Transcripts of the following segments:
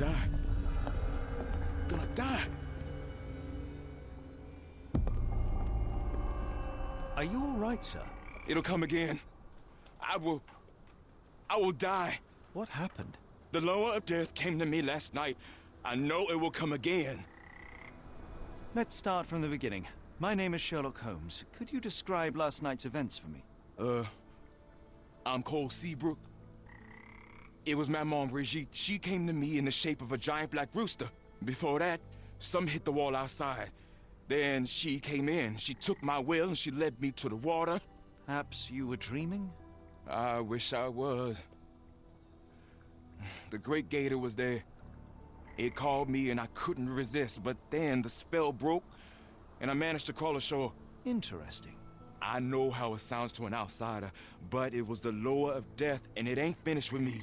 die. Gonna die. Are you all right, sir? It'll come again. I will die. What happened? The lower of death came to me last night. I know it will come again. Let's start from the beginning. My name is Sherlock Holmes. Could you describe last night's events for me? I'm Cole Seabrook. It was Maman Brigitte. She came to me in the shape of a giant black rooster. Before that, some hit the wall outside. Then she came in. She took my will and she led me to the water. Perhaps you were dreaming? I wish I was. The great gator was there. It called me and I couldn't resist, but then the spell broke and I managed to crawl ashore. Interesting. I know how it sounds to an outsider, but it was the lower of death and it ain't finished with me.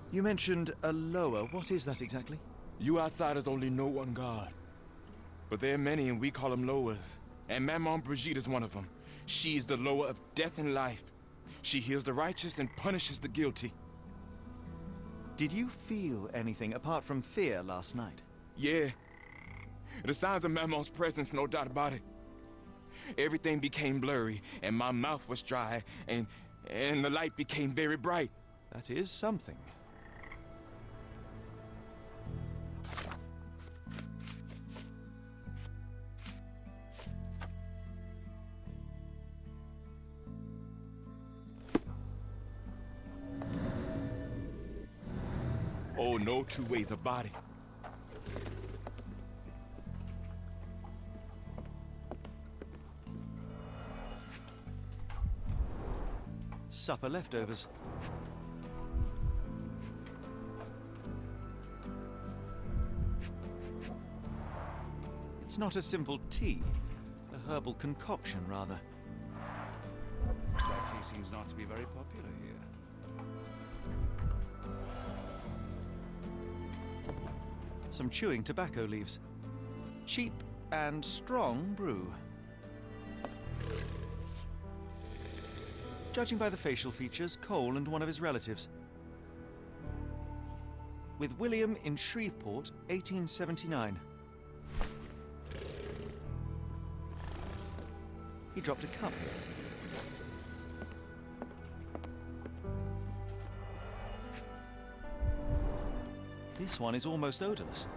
You mentioned a lower. What is that exactly? You outsiders only know one God. But there are many and we call them lowers. And Maman Brigitte is one of them. She is the lower of death and life. She heals the righteous and punishes the guilty. Did you feel anything apart from fear last night? Yeah. The signs of Maman's presence, no doubt about it. Everything became blurry and my mouth was dry and the light became very bright. That is something. Oh, no two ways about it. Supper leftovers. It's not a simple tea. A herbal concoction, rather. That tea seems not to be very popular here. Some chewing tobacco leaves. Cheap and strong brew. Judging by the facial features, Cole and one of his relatives. With William in Shreveport, 1879. He dropped a cup. This one is almost odorless.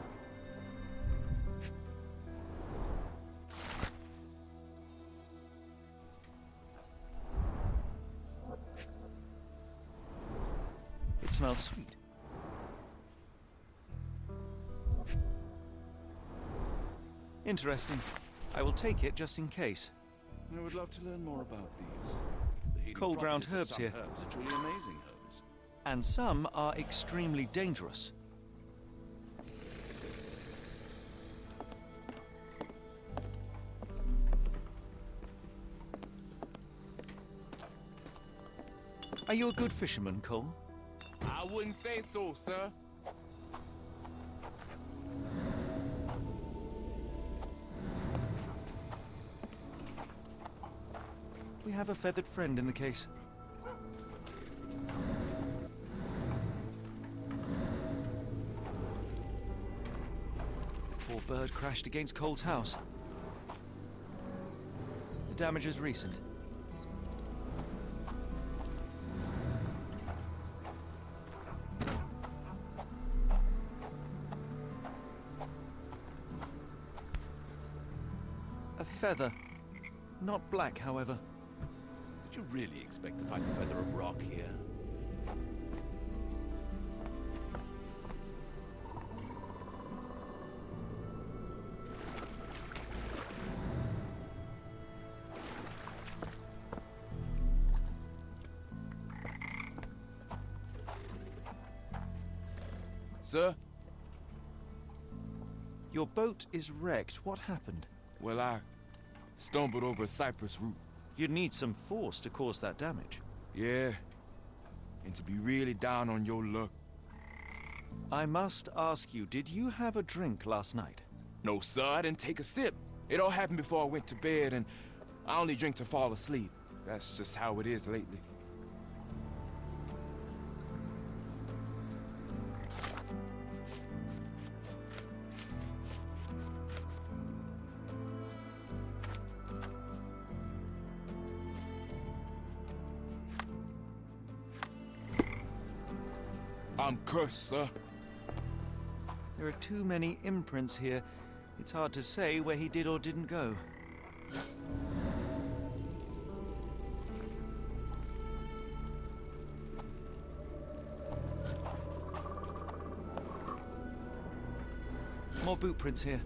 It smells sweet. Interesting. I will take it just in case. I would love to learn more about these. The healing Cold ground properties of herbs some here. Herbs are truly amazing herbs. And some are extremely dangerous. Are you a good fisherman, Cole? I wouldn't say so, sir. We have a feathered friend in the case. Poor bird crashed against Cole's house. The damage is recent. A feather. Not black, however. Did you really expect to find a feather of rock here? Sir? Your boat is wrecked. What happened? Well, I stumbled over a cypress root. You'd need some force to cause that damage. Yeah. And to be really down on your luck. I must ask you, did you have a drink last night? No, sir, I didn't take a sip. It all happened before I went to bed, and I only drink to fall asleep. That's just how it is lately. I'm cursed, sir. There are too many imprints here. It's hard to say where he did or didn't go. More boot prints here.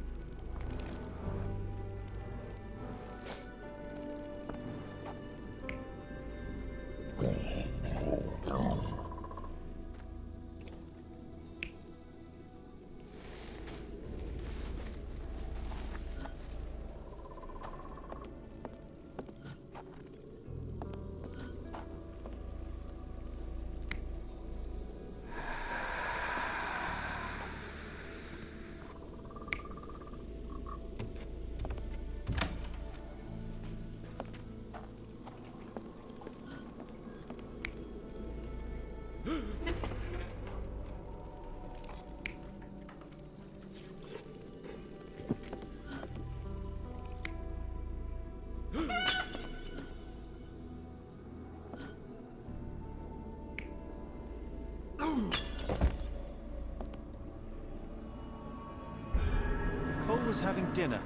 Cole was having dinner.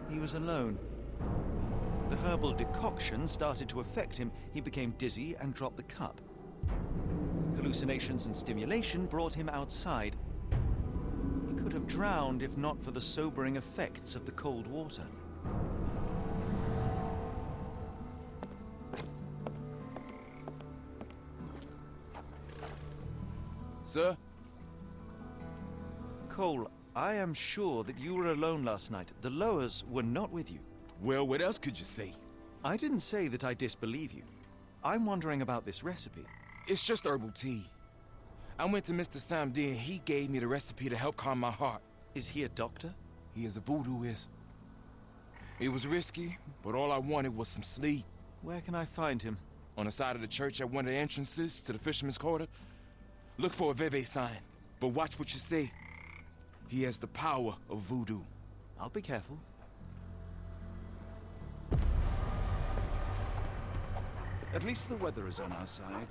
He was alone. The herbal decoction started to affect him. He became dizzy and dropped the cup. Hallucinations and stimulation brought him outside. He could have drowned if not for the sobering effects of the cold water. Sir? Cole, I am sure that you were alone last night. The Lowers were not with you. Well, what else could you say? I didn't say that I disbelieve you. I'm wondering about this recipe. It's just herbal tea. I went to Mr. Samdi and he gave me the recipe to help calm my heart. Is he a doctor? He is a voodooist. It was risky, but all I wanted was some sleep. Where can I find him? On the side of the church at one of the entrances to the Fisherman's Quarter. Look for a Veve sign, but watch what you say. He has the power of voodoo. I'll be careful. At least the weather is on our side.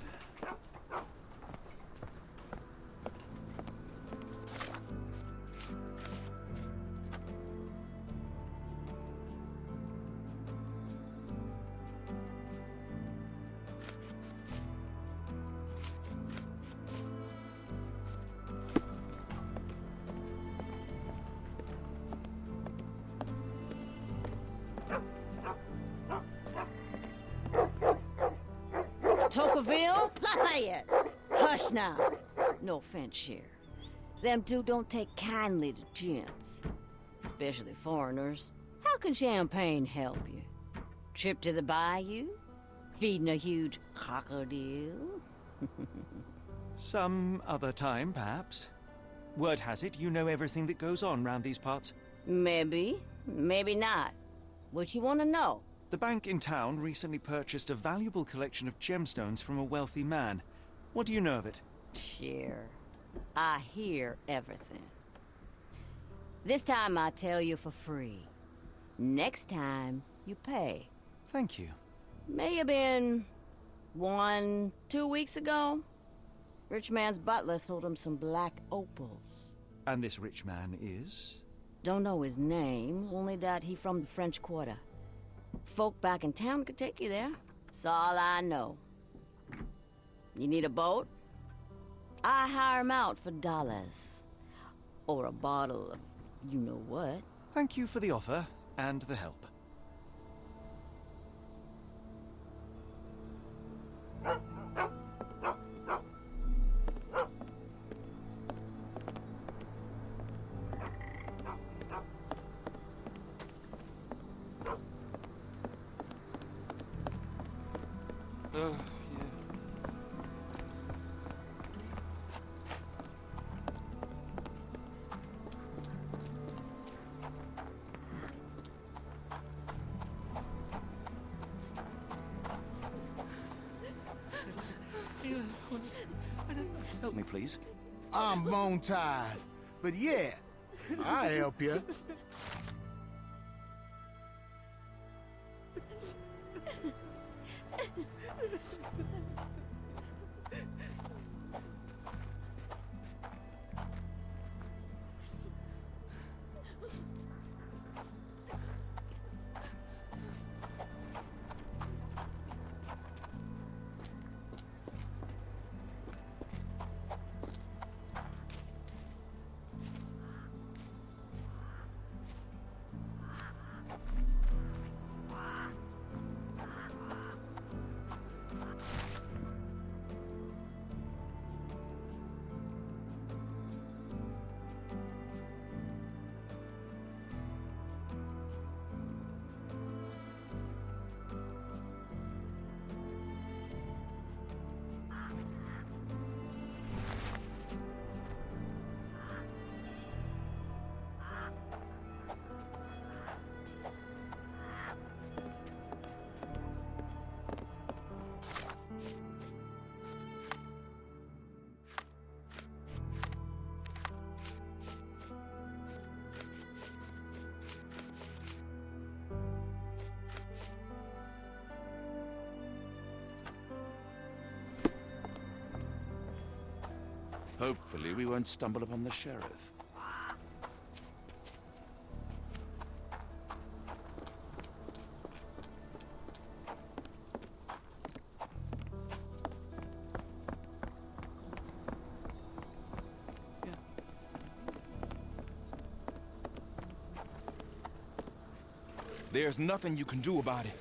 Tocqueville? Lafayette! Hush now. No offense, Cher. Them two don't take kindly to gents. Especially foreigners. How can champagne help you? Trip to the bayou? Feeding a huge crocodile? Some other time, perhaps. Word has it you know everything that goes on round these parts. Maybe. Maybe not. What you want to know? The bank in town recently purchased a valuable collection of gemstones from a wealthy man. What do you know of it? Cher. I hear everything. This time I tell you for free. Next time, you pay. Thank you. May have been 2 weeks ago. Rich man's butler sold him some black opals. And this rich man is? Don't know his name, only that he from the French Quarter. Folk back in town could take you there. That's all I know. You need a boat? I hire 'em out for dollars. Or a bottle of you-know-what. Thank you for the offer and the help. Yeah. Help me, please. I'm bone-tied, but yeah, I'll help you. Hopefully we won't stumble upon the sheriff. There's nothing you can do about it.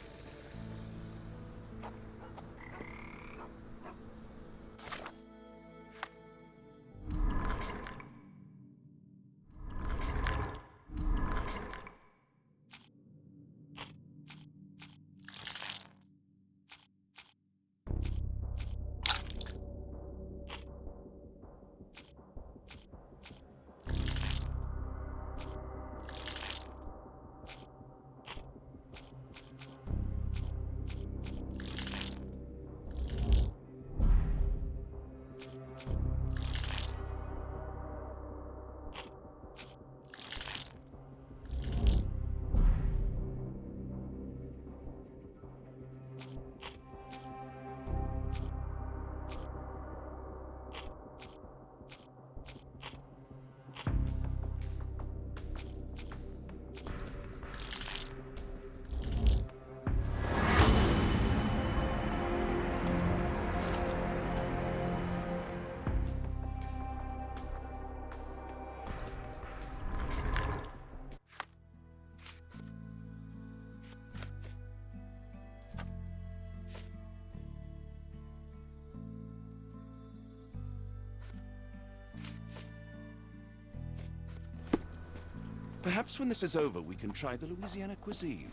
Perhaps when this is over, we can try the Louisiana cuisine.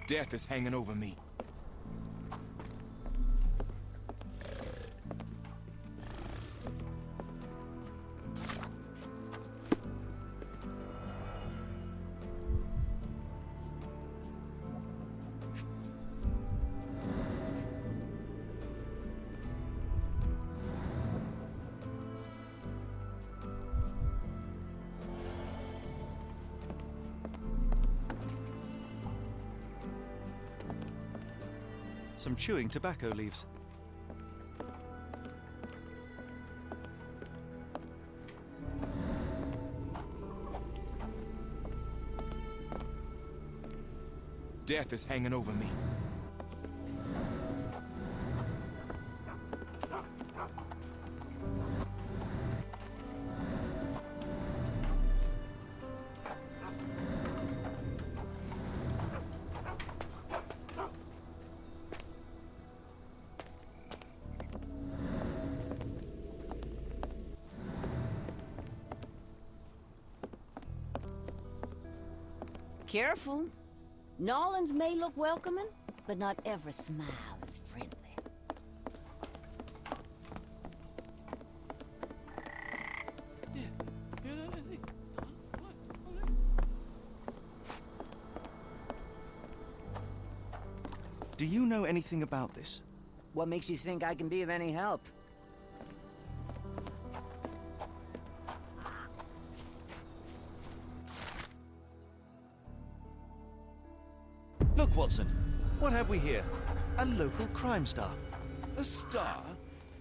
Death is hanging over me. Some chewing tobacco leaves. Death is hanging over me. Careful. Nolans may look welcoming, but not every smile is friendly. Do you know anything about this? What makes you think I can be of any help? Look, Watson. What have we here? A local crime star. A star?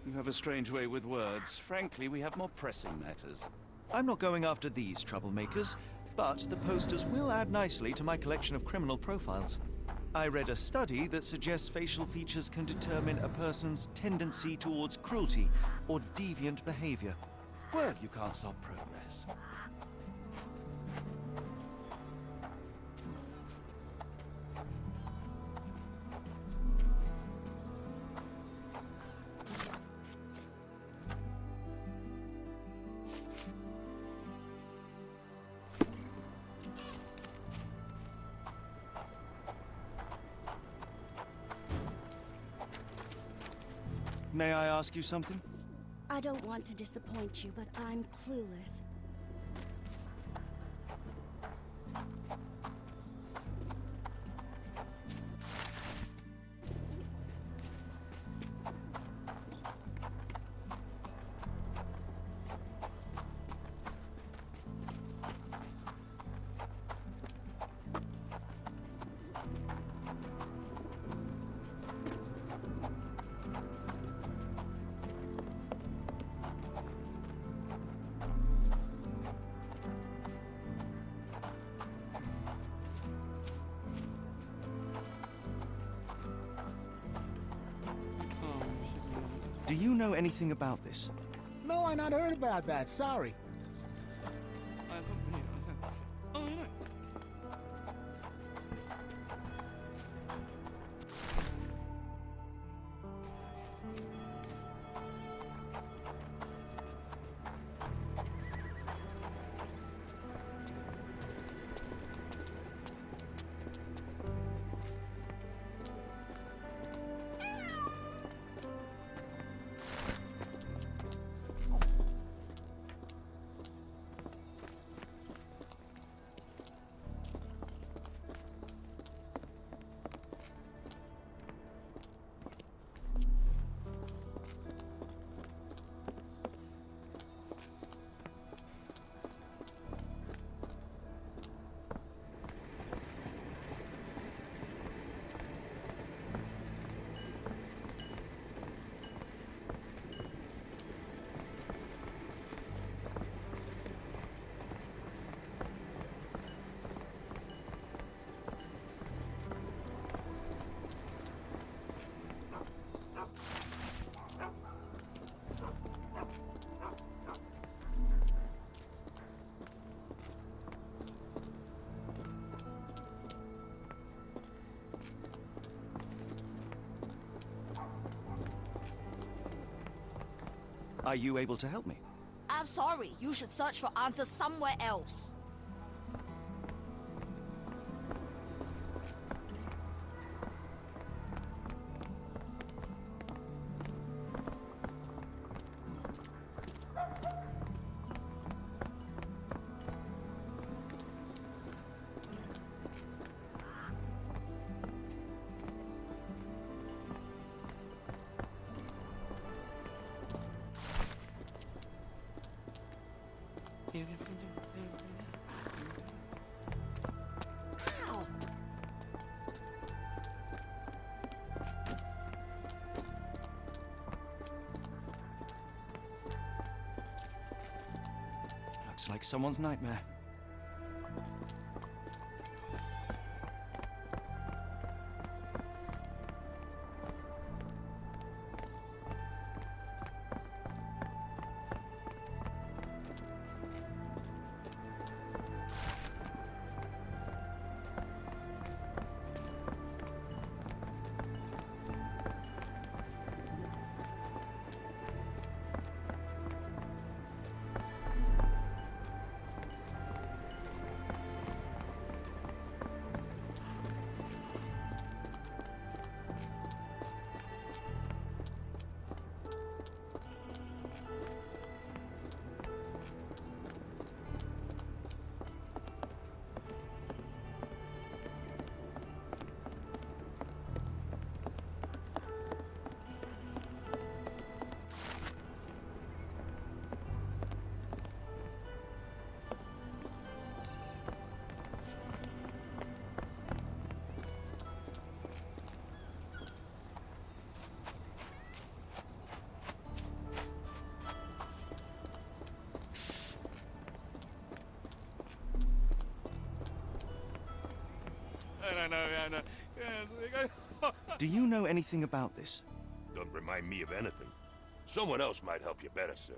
You have a strange way with words. Frankly, we have more pressing matters. I'm not going after these troublemakers, but the posters will add nicely to my collection of criminal profiles. I read a study that suggests facial features can determine a person's tendency towards cruelty or deviant behavior. Well, you can't stop progress. May I ask you something? I don't want to disappoint you, but I'm clueless. Do you know anything about this? No, I not heard about that. Sorry. Oh, yeah. Are you able to help me? I'm sorry. You should search for answers somewhere else. Looks like someone's nightmare. I know. Do you know anything about this? Don't remind me of anything. Someone else might help you better, sir.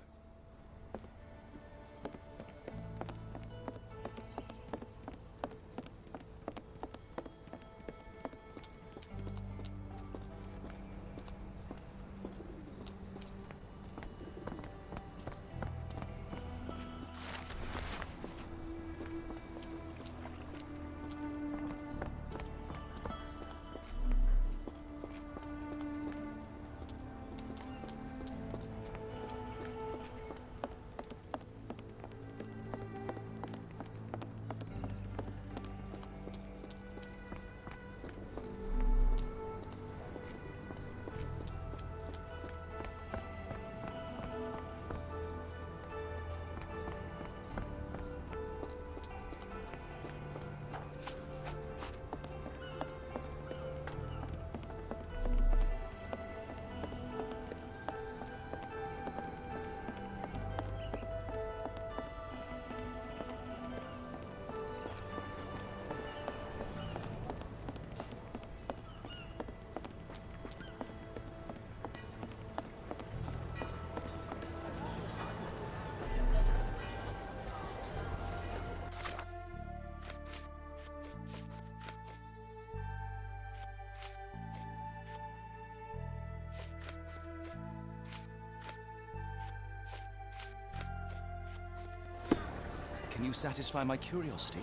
Can you satisfy my curiosity?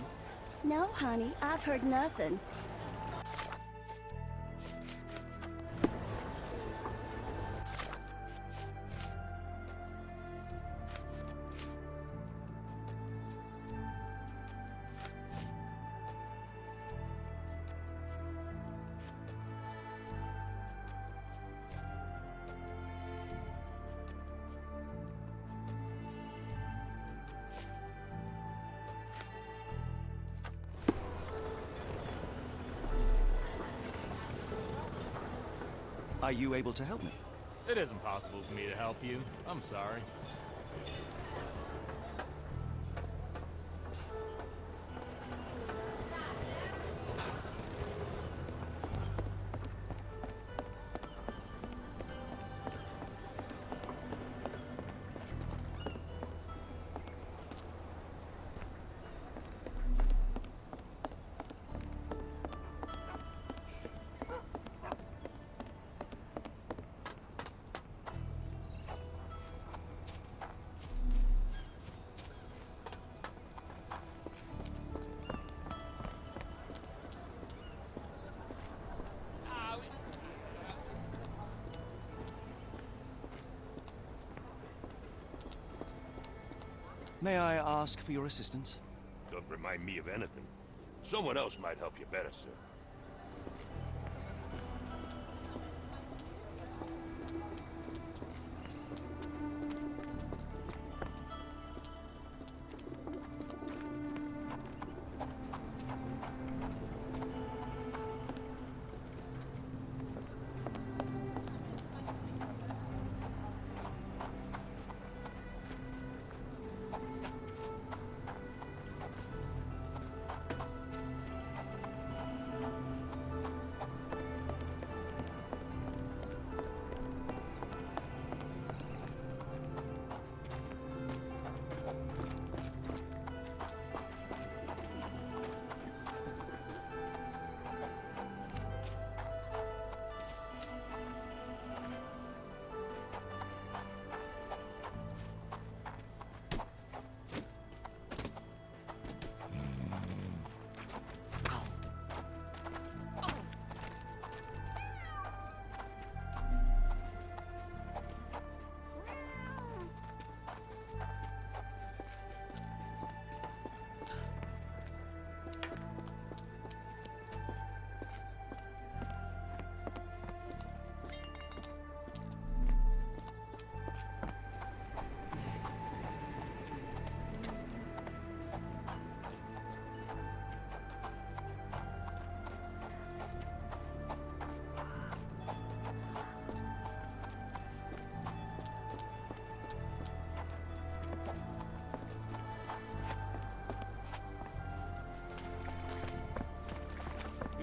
No, honey, I've heard nothing. Are you able to help me? It isn't possible for me to help you. I'm sorry. May I ask for your assistance? Don't remind me of anything. Someone else might help you better, sir.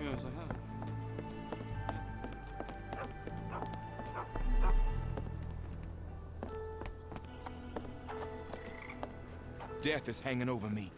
Yes, I have. Death is hanging over me.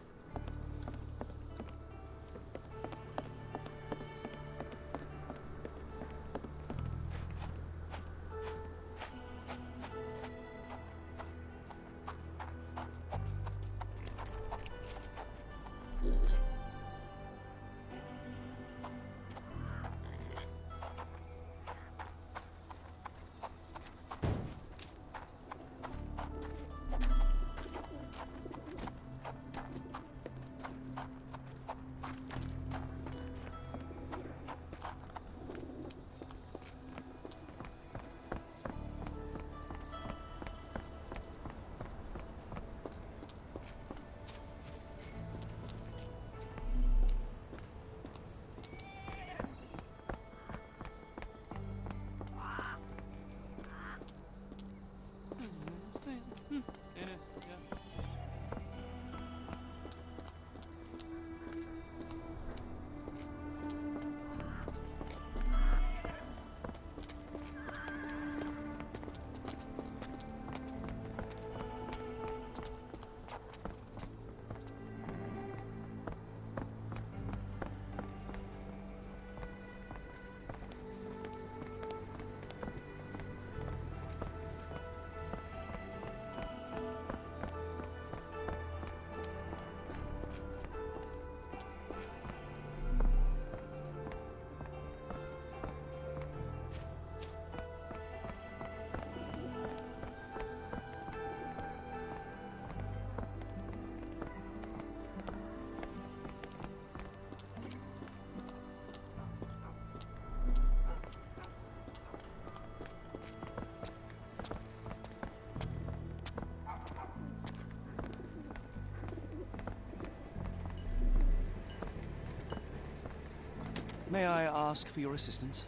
May I ask for your assistance?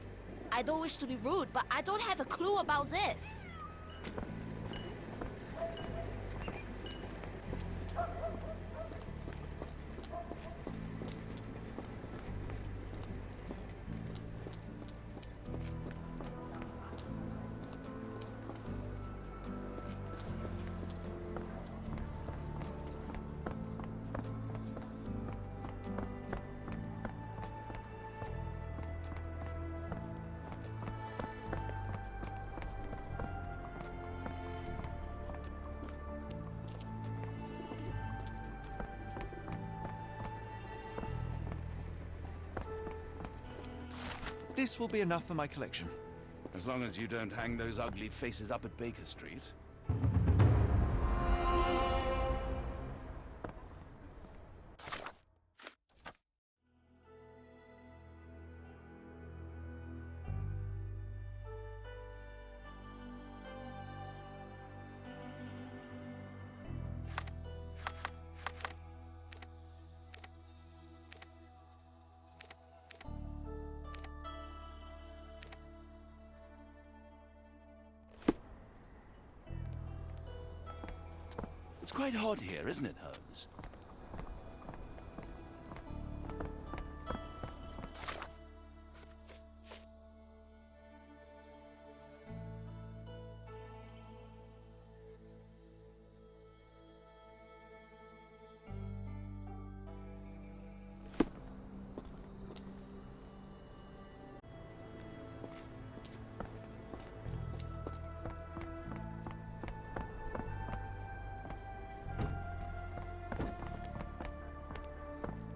I don't wish to be rude, but I don't have a clue about this. This will be enough for my collection. As long as you don't hang those ugly faces up at Baker Street. It's quite hot here, isn't it, Holmes?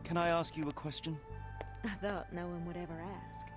Can I ask you a question? I thought no one would ever ask.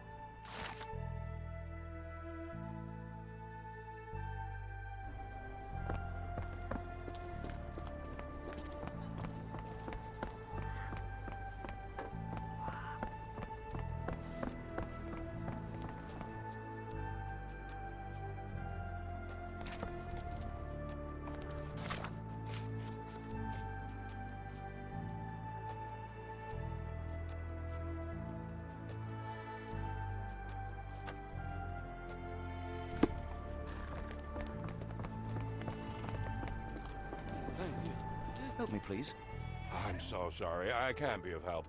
Help me, please. I'm so sorry. I can't be of help.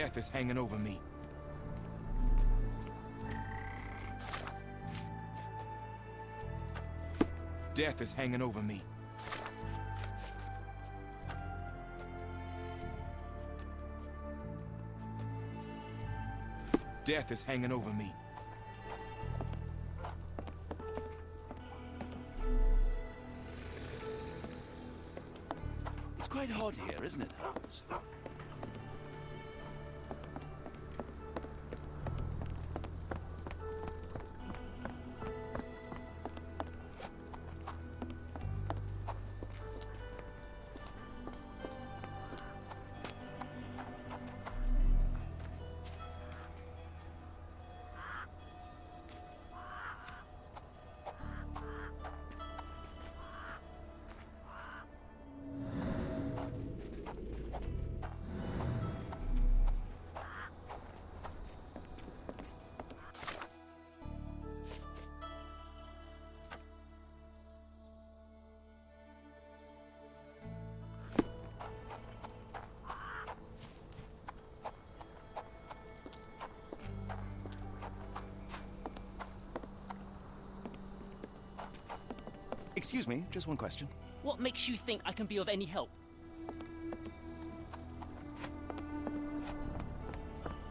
Death is hanging over me. Death is hanging over me. Death is hanging over me. It's quite hot here, isn't it, Holmes? Excuse me, just one question. What makes you think I can be of any help?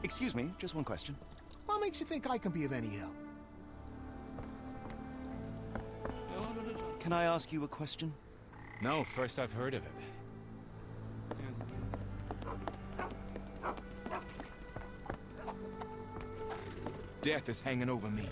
Excuse me, just one question. What makes you think I can be of any help? Can I ask you a question? No, first I've heard of it. Death is hanging over me.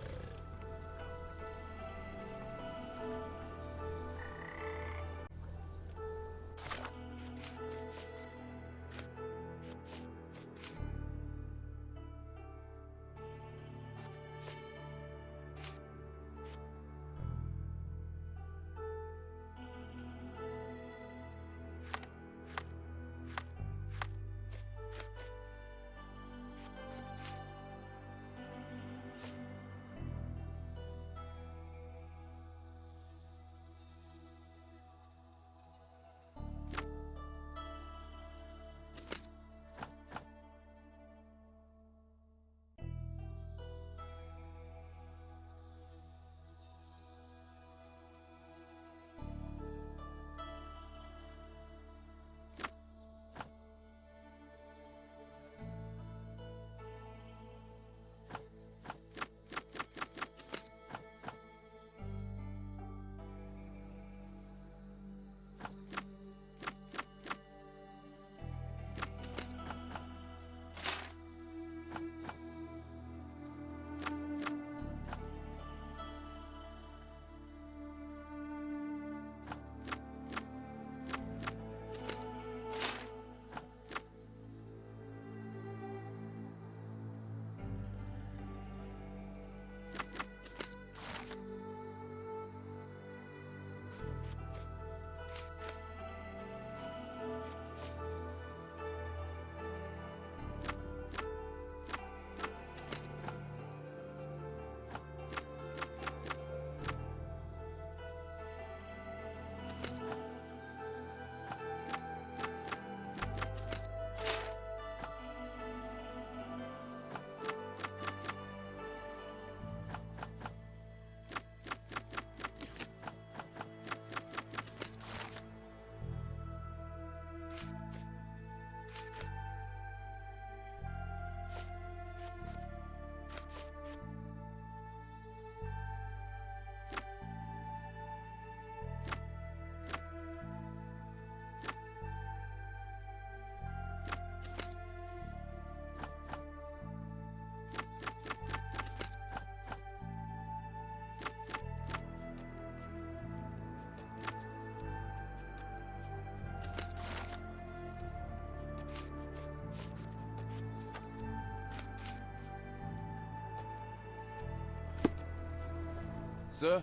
Sir?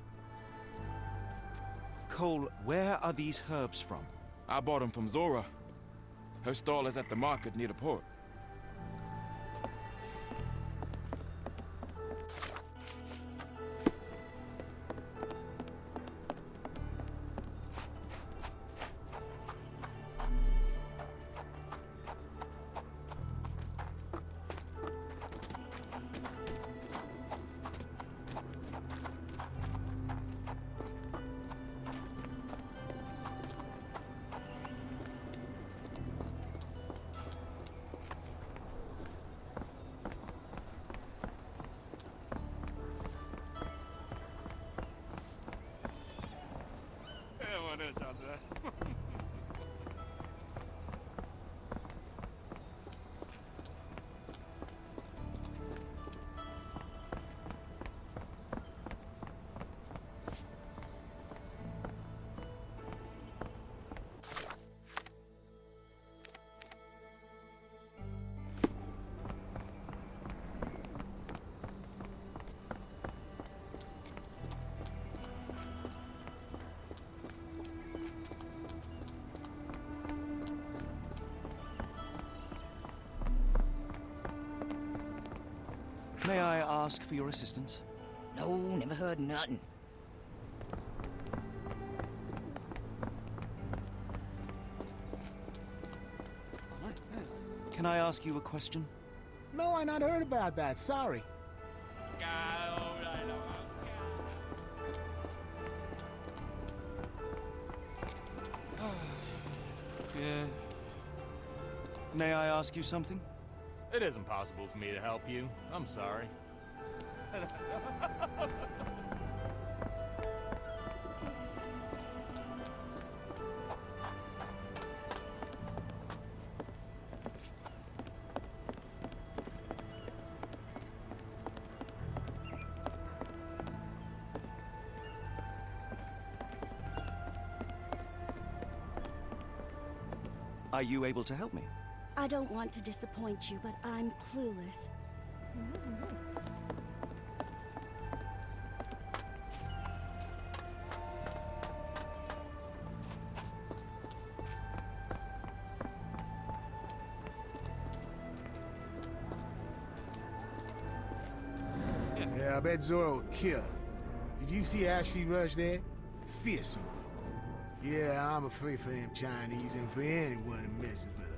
Cole, where are these herbs from? I bought them from Zora. Her stall is at the market near the port. May I ask for your assistance? No, never heard nothing. Can I ask you a question? No, I not heard about that. Sorry. Yeah. May I ask you something? It isn't possible for me to help you. I'm sorry. Are you able to help me? I don't want to disappoint you, but I'm clueless. Yeah, I bet Zorro would kill her. Did you see how she rushed there? Fierce. Yeah, I'm afraid for them Chinese and for anyone who messes with her.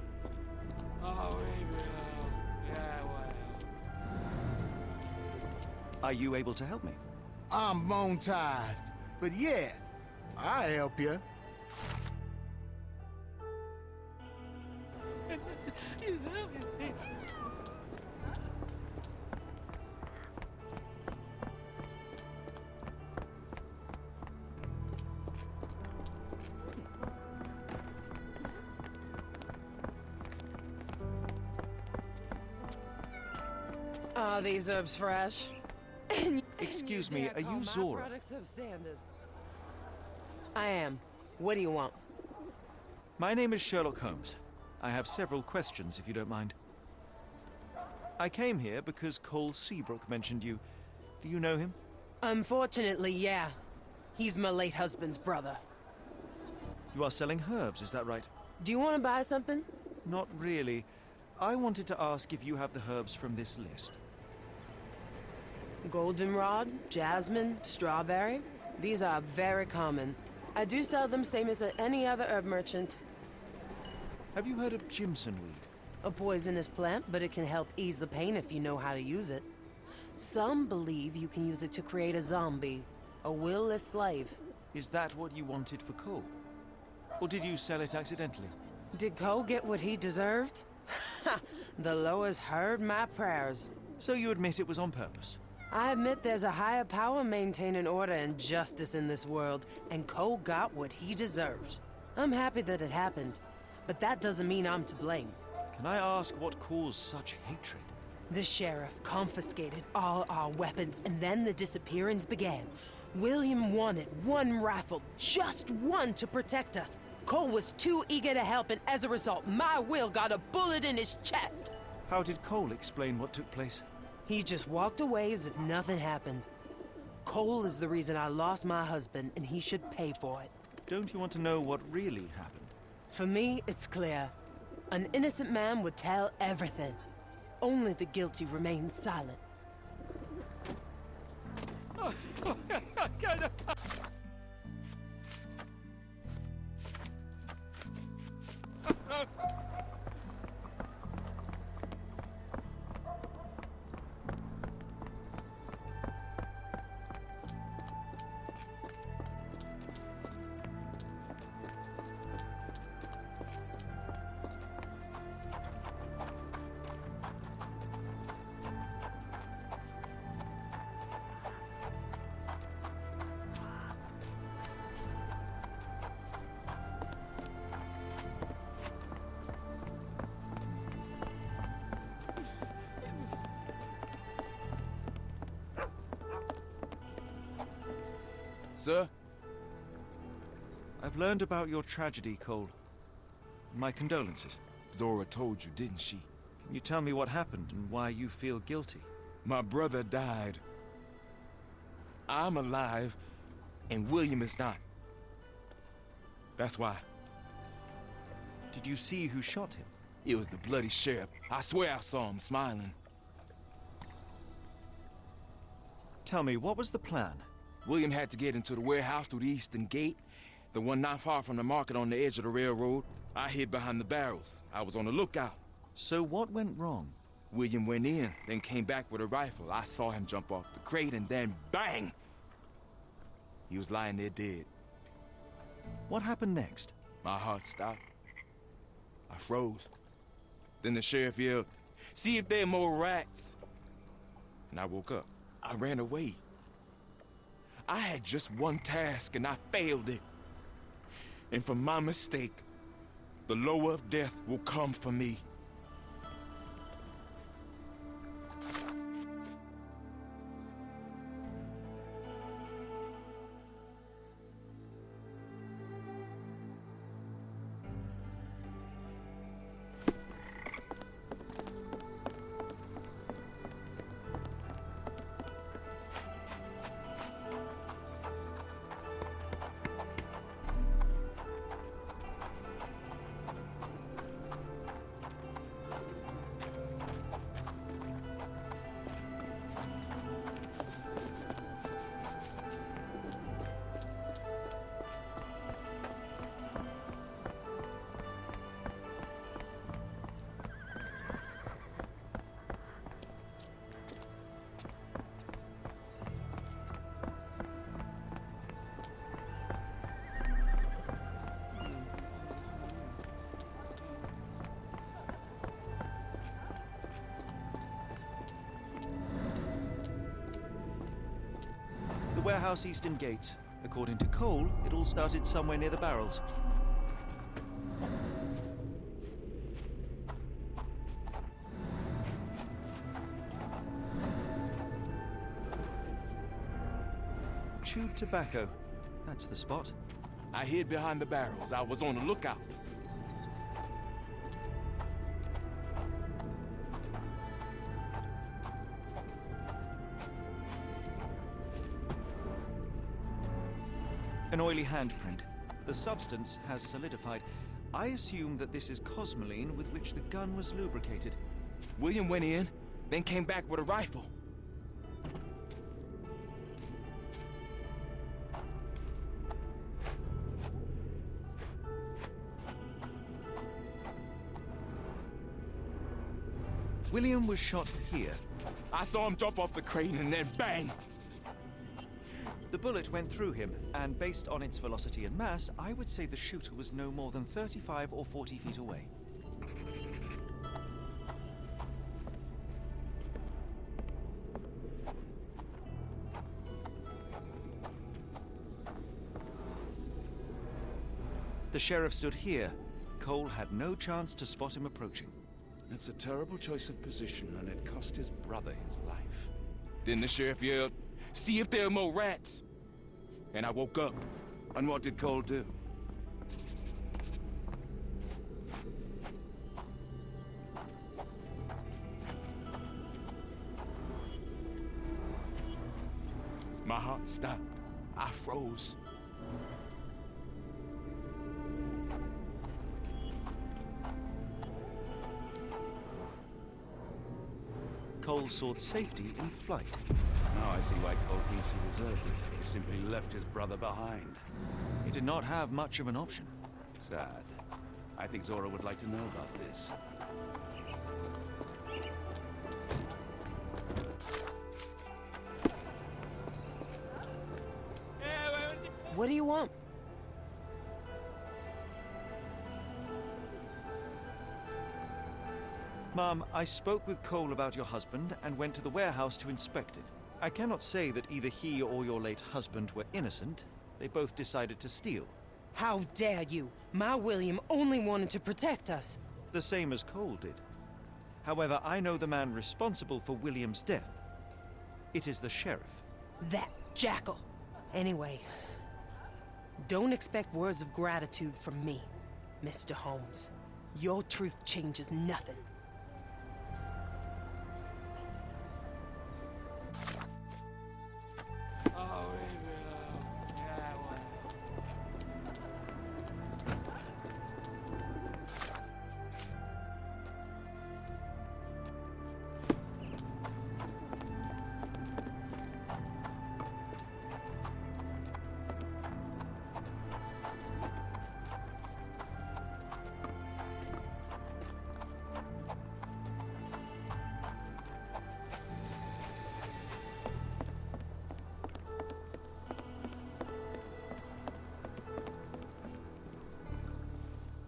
Oh, yeah, well. Are you able to help me? I'm bone tired, but yeah, I'll help you. Are these herbs fresh? Excuse me, are you Zora? I am. What do you want? My name is Sherlock Holmes. I have several questions, if you don't mind. I came here because Cole Seabrook mentioned you. Do you know him? Unfortunately, yeah. He's my late husband's brother. You are selling herbs, is that right? Do you want to buy something? Not really. I wanted to ask if you have the herbs from this list. Goldenrod, jasmine, strawberry. These are very common. I do sell them same as any other herb merchant. Have you heard of Jimson weed? A poisonous plant, but it can help ease the pain if you know how to use it. Some believe you can use it to create a zombie, a will-less slave. Is that what you wanted for Cole? Or did you sell it accidentally? Did Cole get what he deserved? The Loas heard my prayers. So you admit it was on purpose? I admit there's a higher power maintaining order and justice in this world, and Cole got what he deserved. I'm happy that it happened, but that doesn't mean I'm to blame. Can I ask what caused such hatred? The sheriff confiscated all our weapons, and then the disappearance began. William wanted one rifle, just one to protect us. Cole was too eager to help, and as a result, my Will got a bullet in his chest. How did Cole explain what took place? He just walked away as if nothing happened. Cole is the reason I lost my husband, and he should pay for it. Don't you want to know what really happened? For me, it's clear. An innocent man would tell everything. Only the guilty remain silent. Sir? I've learned about your tragedy, Cole. My condolences. Zora told you, didn't she? Can you tell me what happened and why you feel guilty? My brother died. I'm alive, and William is not. That's why. Did you see who shot him? It was the bloody sheriff. I swear I saw him smiling. Tell me, what was the plan? William had to get into the warehouse through the eastern gate, the one not far from the market on the edge of the railroad. I hid behind the barrels. I was on the lookout. So what went wrong? William went in, then came back with a rifle. I saw him jump off the crate, and then bang! He was lying there dead. What happened next? My heart stopped. I froze. Then the sheriff yelled, "See if there are more rats." And I woke up. I ran away. I had just one task, and I failed it. And for my mistake, the lower of death will come for me. The warehouse eastern gate. According to Cole, it all started somewhere near the barrels. Chewed tobacco. That's the spot. I hid behind the barrels. I was on the lookout. An oily handprint. The substance has solidified. I assume that this is cosmoline with which the gun was lubricated. William went in, then came back with a rifle. William was shot here. I saw him jump off the crate and then bang! The bullet went through him, and based on its velocity and mass, I would say the shooter was no more than 35 or 40 feet away. The sheriff stood here. Cole had no chance to spot him approaching. That's a terrible choice of position, and it cost his brother his life. Then the sheriff yelled, "See if there are more rats!" And I woke up. And what did Cole do? My heart stopped. I froze. Cole sought safety in flight. Now I see why Cole thinks he deserved it. He simply left his brother behind. He did not have much of an option. Sad. I think Zora would like to know about this. What do you want? Mom, I spoke with Cole about your husband and went to the warehouse to inspect it. I cannot say that either he or your late husband were innocent. They both decided to steal. How dare you? My William only wanted to protect us. The same as Cole did. However, I know the man responsible for William's death. It is the sheriff. That jackal. Anyway, Don't expect words of gratitude from me, Mr. Holmes. Your truth changes nothing.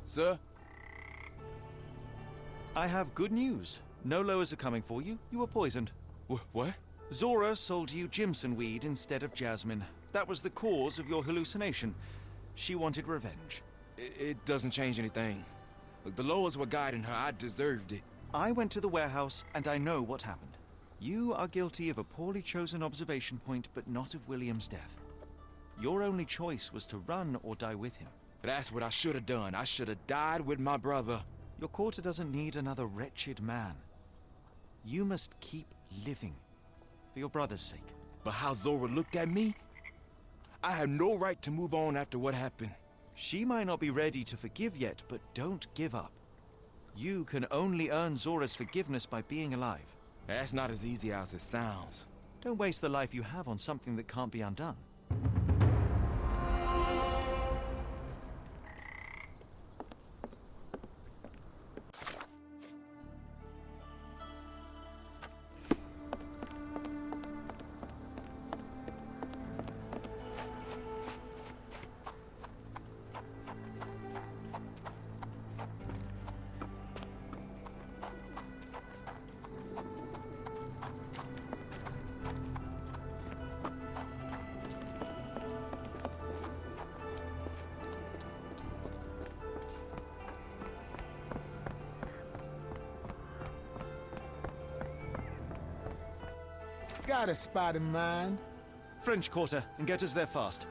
Sir? I have good news. No lowers are coming for you. You were poisoned. What? Zora sold you Jimson weed instead of jasmine. That was the cause of your hallucination. She wanted revenge. It doesn't change anything. Look, the lowers were guiding her. I deserved it. I went to the warehouse, and I know what happened. You are guilty of a poorly chosen observation point, but not of William's death. Your only choice was to run or die with him. That's what I should have done. I should have died with my brother. Your quarter doesn't need another wretched man. You must keep living, for your brother's sake. But how Zora looked at me? I have no right to move on after what happened. She might not be ready to forgive yet, but don't give up. You can only earn Zora's forgiveness by being alive. That's not as easy as it sounds. Don't waste the life you have on something that can't be undone. Got a spot in mind. French Quarter, and get us there fast.